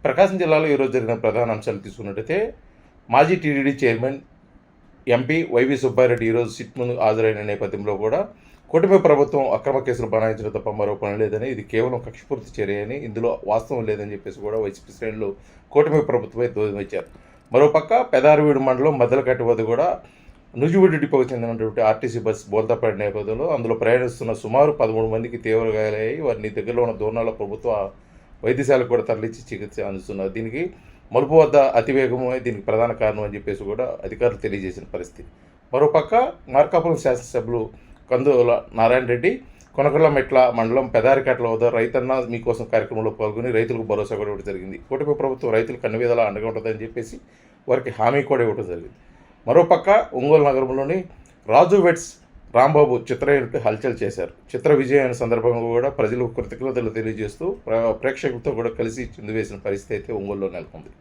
ప్రకాశం జిల్లాలో ఈరోజు జరిగిన ప్రధాన అంశాలు తీసుకున్నట్టయితే మాజీ TTD chairman MP YV Subba Reddy ఈరోజు సిట్ ముందు హాజరైన నేపథ్యంలో కూడా కూటమి ప్రభుత్వం అక్రమ కేసులు బనాయించడం తప్ప మరో పని లేదని, ఇది కేవలం కక్షపూర్తి చర్య అని, ఇందులో వాస్తవం లేదని చెప్పేసి కూడా వైసీపీ శ్రేణులు కూటమి ప్రభుత్వమై ధ్వజమిచ్చారు. మరోపక్క పెదారవీడు మండలం మద్దలకట్ట వద్ద కూడా నుజువీడు డిపోకు చెందినటువంటి ఆర్టీసీ బస్సు బోల్తాపడిన నేపథ్యంలో అందులో ప్రయాణిస్తున్న సుమారు 13 మందికి తీవ్ర గాయాలయ్యాయి. వారిని దగ్గరలో ఉన్న దూర్నాల ప్రభుత్వ వైద్యశాలకు కూడా తరలించి చికిత్స అందిస్తున్నారు. దీనికి మలుపు వద్ద అతివేగమే దీనికి ప్రధాన కారణం అని చెప్పేసి కూడా అధికారులు తెలియజేసిన పరిస్థితి. మరోపక్క మార్కాపురం శాసనసభ్యులు కందుల నారాయణ రెడ్డి కొనకళ్ళ మెట్ల మండలం పెదారికట్ల వద్ద రైతన్న మీకోసం కార్యక్రమంలో పాల్గొని రైతులకు భరోసా కూడా ఇవ్వడం జరిగింది. కూటమి ప్రభుత్వం రైతులకు అన్ని విధాలా అండగా ఉంటుందని చెప్పేసి వారికి హామీ కూడా ఇవ్వడం జరిగింది. మరోపక్క ఒంగోలు నగరంలోని రాజు వెట్స్ రాంబాబు చిత్ర యూనిట్ హల్చల్ చేశారు. చిత్ర విజయం సందర్భంగా కూడా ప్రజలకు కృతజ్ఞతలు తెలియజేస్తూ ప్రేక్షకులతో కూడా కలిసి చిందువేసిన పరిస్థితి అయితే ఒంగోలులో నెలకొంది.